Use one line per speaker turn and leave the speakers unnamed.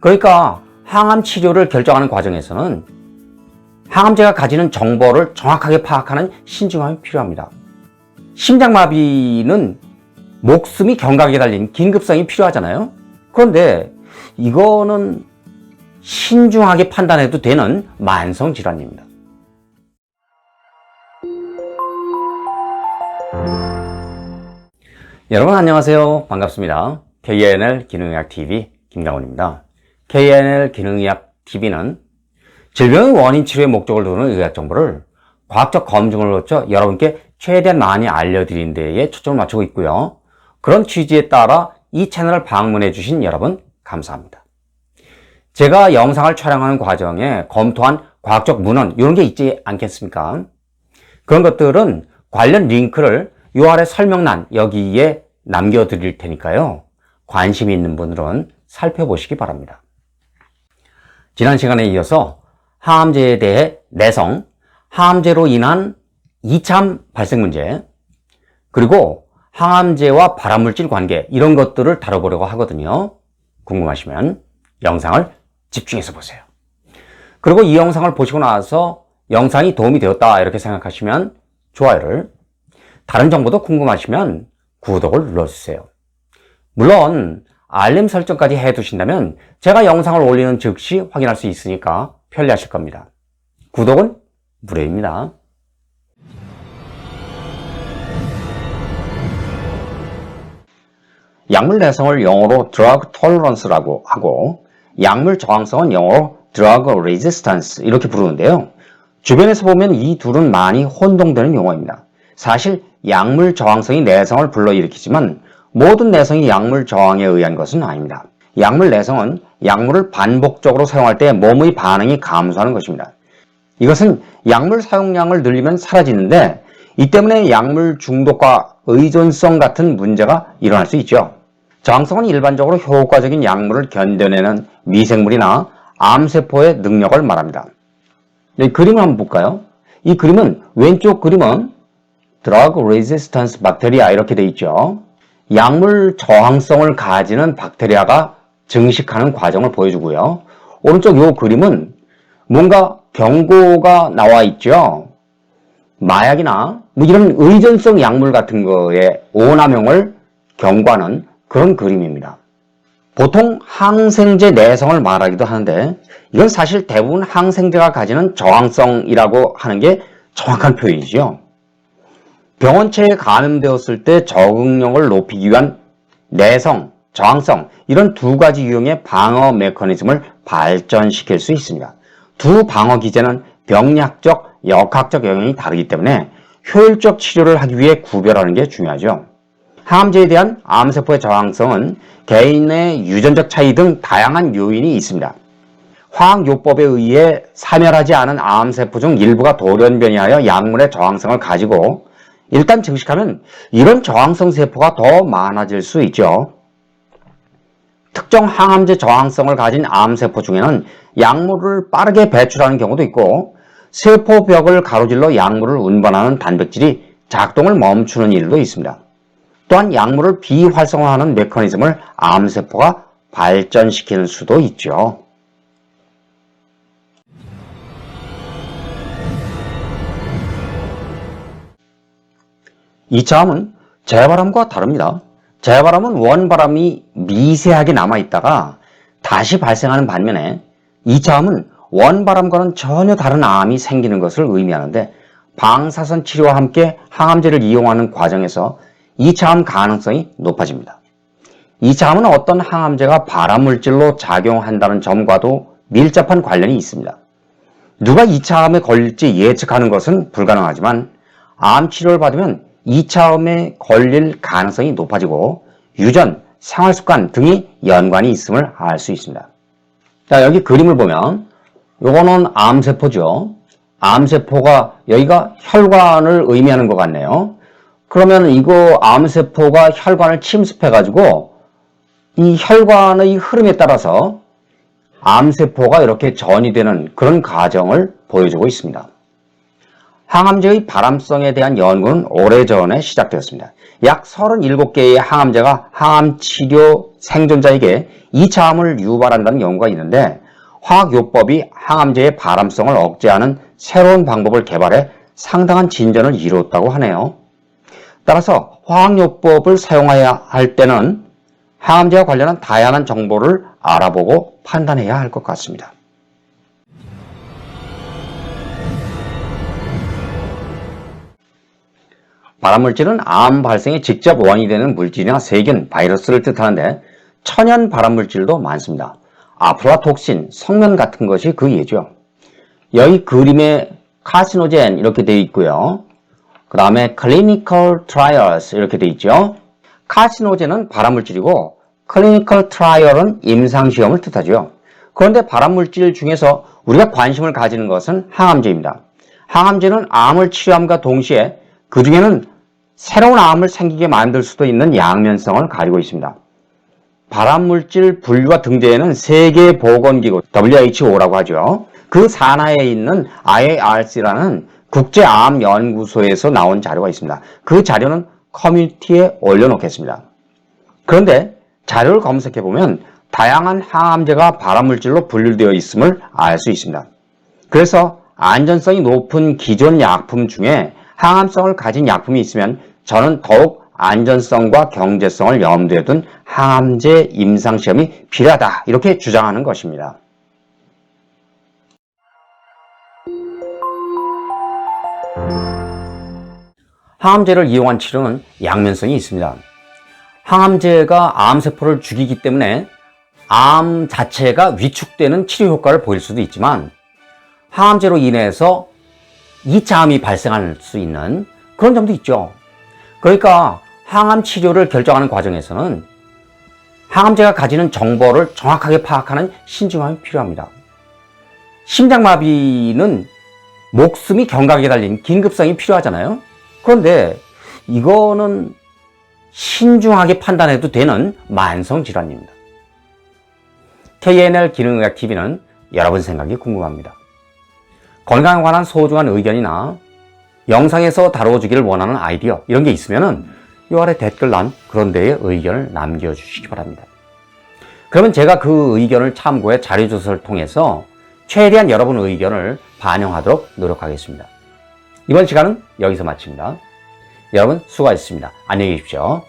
그러니까 항암 치료를 결정하는 과정에서는 항암제가 가지는 정보를 정확하게 파악하는 신중함이 필요합니다. 심장마비는 목숨이 경각에 달린 긴급성이 필요하잖아요. 그런데 이거는 신중하게 판단해도 되는 만성질환입니다. 여러분 안녕하세요. 반갑습니다. KNL 기능의학TV 김강훈입니다. KNL 기능의학TV는 질병의 원인 치료의 목적을 두는 의학 정보를 과학적 검증을 거쳐 여러분께 최대한 많이 알려드리는 데에 초점을 맞추고 있고요. 그런 취지에 따라 이 채널을 방문해 주신 여러분 감사합니다. 제가 영상을 촬영하는 과정에 검토한 과학적 문헌 이런 게 있지 않겠습니까? 그런 것들은 관련 링크를 이 아래 설명란 여기에 남겨드릴 테니까요. 관심이 있는 분들은 살펴보시기 바랍니다. 지난 시간에 이어서 항암제에 대해 내성, 항암제로 인한 이참 발생 문제, 그리고 항암제와 발암물질 관계 이런 것들을 다뤄보려고 하거든요. 궁금하시면 영상을 집중해서 보세요. 그리고 이 영상을 보시고 나서 영상이 도움이 되었다 이렇게 생각하시면 좋아요를, 다른 정보도 궁금하시면 구독을 눌러주세요. 물론 알림 설정까지 해두신다면 제가 영상을 올리는 즉시 확인할 수 있으니까 편리하실 겁니다. 구독은 무료입니다. 약물 내성을 영어로 drug tolerance라고 하고 약물 저항성은 영어로 drug resistance 이렇게 부르는데요. 주변에서 보면 이 둘은 많이 혼동되는 용어입니다. 사실 약물 저항성이 내성을 불러일으키지만 모든 내성이 약물 저항에 의한 것은 아닙니다. 약물 내성은 약물을 반복적으로 사용할 때 몸의 반응이 감소하는 것입니다. 이것은 약물 사용량을 늘리면 사라지는데 이 때문에 약물 중독과 의존성 같은 문제가 일어날 수 있죠. 저항성은 일반적으로 효과적인 약물을 견뎌내는 미생물이나 암세포의 능력을 말합니다. 이 그림을 한번 볼까요? 이 그림은 왼쪽 그림은 drug resistance bacteria 이렇게 되어 있죠. 약물 저항성을 가지는 박테리아가 증식하는 과정을 보여주고요. 오른쪽 이 그림은 뭔가 경고가 나와 있죠. 마약이나 이런 의존성 약물 같은 거에 오남용을 경고하는 그런 그림입니다. 보통 항생제 내성을 말하기도 하는데 이건 사실 대부분 항생제가 가지는 저항성이라고 하는 게 정확한 표현이죠. 병원체에 감염되었을 때 적응력을 높이기 위한 내성, 저항성 이런 두 가지 유형의 방어 메커니즘을 발전시킬 수 있습니다. 두 방어 기제는 병리학적, 역학적 영역이 다르기 때문에 효율적 치료를 하기 위해 구별하는 게 중요하죠. 항암제에 대한 암세포의 저항성은 개인의 유전적 차이 등 다양한 요인이 있습니다. 화학요법에 의해 사멸하지 않은 암세포 중 일부가 돌연변이하여 약물의 저항성을 가지고 일단 증식하면 이런 저항성 세포가 더 많아질 수 있죠. 특정 항암제 저항성을 가진 암세포 중에는 약물을 빠르게 배출하는 경우도 있고 세포벽을 가로질러 약물을 운반하는 단백질이 작동을 멈추는 일도 있습니다. 또한 약물을 비활성화하는 메커니즘을 암세포가 발전시키는 수도 있죠. 이차암은 재발암과 다릅니다. 재발암은 원발암이 미세하게 남아있다가 다시 발생하는 반면에 이차암은 원발암과는 전혀 다른 암이 생기는 것을 의미하는데 방사선 치료와 함께 항암제를 이용하는 과정에서 이차암 가능성이 높아집니다. 이차암은 어떤 항암제가 발암물질로 작용한다는 점과도 밀접한 관련이 있습니다. 누가 이차암에 걸릴지 예측하는 것은 불가능하지만 암 치료를 받으면 이차암에 걸릴 가능성이 높아지고 유전, 생활습관 등이 연관이 있음을 알 수 있습니다. 자, 여기 그림을 보면 이거는 암세포죠. 암세포가 여기가 혈관을 의미하는 것 같네요. 그러면 이거 암세포가 혈관을 침습해가지고 이 혈관의 흐름에 따라서 암세포가 이렇게 전이되는 그런 과정을 보여주고 있습니다. 항암제의 발암성에 대한 연구는 오래전에 시작되었습니다. 약 37개의 항암제가 항암치료 생존자에게 2차 암을 유발한다는 연구가 있는데 화학요법이 항암제의 발암성을 억제하는 새로운 방법을 개발해 상당한 진전을 이루었다고 하네요. 따라서 화학요법을 사용해야 할 때는 항암제와 관련한 다양한 정보를 알아보고 판단해야 할 것 같습니다. 발암물질은 암 발생에 직접 원인이 되는 물질이나 세균, 바이러스를 뜻하는데 천연 발암물질도 많습니다. 아플라톡신, 성면 같은 것이 그 예죠. 여기 그림에 카시노젠 이렇게 되어 있고요. 그 다음에 clinical trials 이렇게 되어 있죠. 카시노젠은 발암물질이고 clinical trial은 임상시험을 뜻하죠. 그런데 발암물질 중에서 우리가 관심을 가지는 것은 항암제입니다. 항암제는 암을 치료함과 동시에 그 중에는 새로운 암을 생기게 만들 수도 있는 양면성을 가지고 있습니다. 발암물질 분류와 등재에는 세계보건기구 WHO라고 하죠. 그 산하에 있는 IARC라는 국제암연구소에서 나온 자료가 있습니다. 그 자료는 커뮤니티에 올려놓겠습니다. 그런데 자료를 검색해보면 다양한 항암제가 발암물질로 분류되어 있음을 알 수 있습니다. 그래서 안전성이 높은 기존 약품 중에 항암성을 가진 약품이 있으면 저는 더욱 안전성과 경제성을 염두에 둔 항암제 임상시험이 필요하다 이렇게 주장하는 것입니다. 항암제를 이용한 치료는 양면성이 있습니다. 항암제가 암세포를 죽이기 때문에 암 자체가 위축되는 치료 효과를 보일 수도 있지만 항암제로 인해서 2차 암이 발생할 수 있는 그런 점도 있죠. 그러니까 항암 치료를 결정하는 과정에서는 항암제가 가지는 정보를 정확하게 파악하는 신중함이 필요합니다. 심장마비는 목숨이 경각에 달린 긴급성이 필요하잖아요. 그런데 이거는 신중하게 판단해도 되는 만성질환입니다. KNL 기능의학TV는 여러분 생각이 궁금합니다. 건강에 관한 소중한 의견이나 영상에서 다뤄주기를 원하는 아이디어 이런 게 있으면 이 아래 댓글란 그런 데에 의견을 남겨주시기 바랍니다. 그러면 제가 그 의견을 참고해 자료조사를 통해서 최대한 여러분의 의견을 반영하도록 노력하겠습니다. 이번 시간은 여기서 마칩니다. 여러분 수고하셨습니다. 안녕히 계십시오.